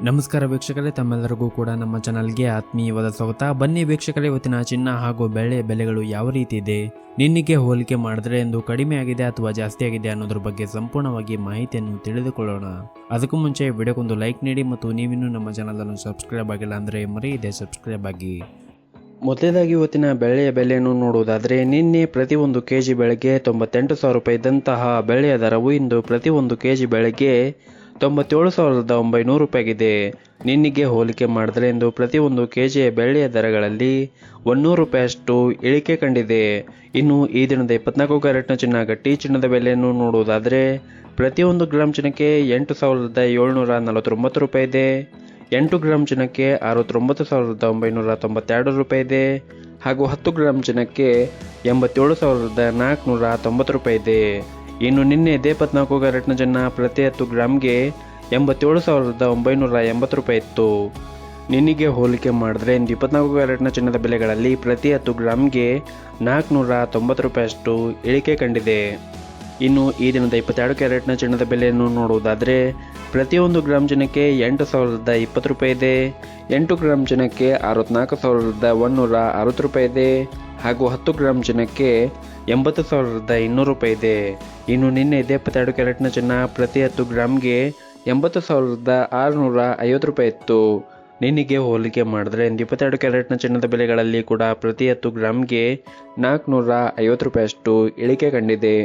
ನಮಸ್ಕಾರ ವೀಕ್ಷಕರೇ, ತಮ್ಮೆಲ್ಲರಿಗೂ ಕೂಡ ನಮ್ಮ ಚಾನಲ್ಗೆ ಆತ್ಮೀಯವಾದ ಸ್ವಾಗತ. ಬನ್ನಿ ವೀಕ್ಷಕರೇ, ಇವತ್ತಿನ ಚಿನ್ನ ಹಾಗೂ ಬೆಳ್ಳಿಯ ಬೆಲೆಗಳು ಯಾವ ರೀತಿ ಇದೆ, ನಿನ್ನೆಗೆ ಹೋಲಿಕೆ ಮಾಡಿದ್ರೆ ಎಂದು ಕಡಿಮೆ ಆಗಿದೆ ಅಥವಾ ಜಾಸ್ತಿ ಆಗಿದೆ ಅನ್ನೋದ್ರ ಬಗ್ಗೆ ಸಂಪೂರ್ಣವಾಗಿ ಮಾಹಿತಿಯನ್ನು ತಿಳಿದುಕೊಳ್ಳೋಣ. ಅದಕ್ಕೂ ಮುಂಚೆ ವಿಡಿಯೋಗೊಂದು ಲೈಕ್ ನೀಡಿ ಮತ್ತು ನೀವಿನ್ನೂ ನಮ್ಮ ಚಾನಲ್ ಅನ್ನು ಸಬ್ಸ್ಕ್ರೈಬ್ ಆಗಿಲ್ಲ ಅಂದರೆ ಮರೆಯದೆ ಸಬ್ಸ್ಕ್ರೈಬ್ ಆಗಿ. ಮೊದಲೇದಾಗಿ ಇವತ್ತಿನ ಬೆಳ್ಳಿಯ ಬೆಲೆಯನ್ನು ನೋಡುವುದಾದರೆ, ನಿನ್ನೆ ಪ್ರತಿ 1 ಕೆಜಿ ಬೆಳೆಗೆ 98,000 ರೂಪಾಯಿ ಇದ್ದಂತಹ ಬೆಳ್ಳಿಯ ದರವು ಇಂದು ಪ್ರತಿ 1 ಕೆಜಿ ಬೆಳೆಗೆ 97,900 ರೂಪಾಯಿಗಿದೆ. ನಿನ್ನೆಗೆ ಹೋಲಿಕೆ ಮಾಡಿದರೆ ಇಂದು ಪ್ರತಿ 1 ಕೆಜಿಯ ಬೆಳ್ಳಿಯ ದರಗಳಲ್ಲಿ 100 ರೂಪಾಯಿಯಷ್ಟು ಇಳಿಕೆ ಕಂಡಿದೆ. ಇನ್ನು ಈ ದಿನದ 24 ಕ್ಯಾರೆಟ್ನ ಚಿನ್ನ ಗಟ್ಟಿ ಚಿನ್ನದ ಬೆಲೆಯನ್ನು ನೋಡುವುದಾದರೆ, ಪ್ರತಿ 1 ಗ್ರಾಮ್ ಚಿನ್ನಕ್ಕೆ 8,749 ರೂಪಾಯಿ ಇದೆ. 8 ಗ್ರಾಮ್ ಚಿನ್ನಕ್ಕೆ 69,992 ರೂಪಾಯಿ ಇದೆ. ಹಾಗೂ 10 ಗ್ರಾಮ್ ಚಿನ್ನಕ್ಕೆ 87,490 ರೂಪಾಯಿ ಇದೆ. ಇನ್ನು ನಿನ್ನೆ ಇದೇ 24 ಕ್ಯಾರೆಟ್ನ ಚಿನ್ನ ಪ್ರತಿ 10 ಗ್ರಾಮ್ಗೆ 87,980 ರೂಪಾಯಿ ಇತ್ತು. ನಿನ್ನೆಗೆ ಹೋಲಿಕೆ ಮಾಡಿದ್ರೆ ಇಂದು 24 ಕ್ಯಾರೆಟ್ನ ಚಿನ್ನದ ಬೆಲೆಗಳಲ್ಲಿ ಪ್ರತಿ 10 ಗ್ರಾಮ್ಗೆ 490 ರೂಪಾಯಿಯಷ್ಟು ಇಳಿಕೆ ಕಂಡಿದೆ. ಇನ್ನು ಈ ದಿನದ 22 ಕ್ಯಾರೆಟ್ನ ಚಿನ್ನದ ಬೆಲೆಯನ್ನು ನೋಡುವುದಾದರೆ, ಪ್ರತಿ 1 ಗ್ರಾಮ್ ಚಿನ್ನಕ್ಕೆ 8,020 ರೂಪಾಯಿ ಇದೆ. 8 ಗ್ರಾಮ್ ಚಿನ್ನಕ್ಕೆ 64,160 ರೂಪಾಯಿ ಇದೆ. ಹಾಗೂ 10 ಗ್ರಾಮ್ ಚಿನ್ನಕ್ಕೆ 80,200 ರೂಪಾಯಿ ಇದೆ. ಇನ್ನು ನಿನ್ನೆ ಇದೇ 22 ಕ್ಯಾರೆಟ್ನ ಚಿನ್ನ ಪ್ರತಿ 10 ಗ್ರಾಮ್ಗೆ 80,650 ರೂಪಾಯಿ ಇತ್ತು. ನಿನ್ನೆಗೆ ಹೋಲಿಕೆ ಮಾಡಿದ್ರೆ ಇಂದು 22 ಕ್ಯಾರೆಟ್ನ ಚಿನ್ನದ ಬೆಲೆಗಳಲ್ಲಿ ಕೂಡ ಪ್ರತಿ 10 ಗ್ರಾಮ್ಗೆ 450 ರೂಪಾಯಿಯಷ್ಟು ಇಳಿಕೆ ಕಂಡಿದೆ.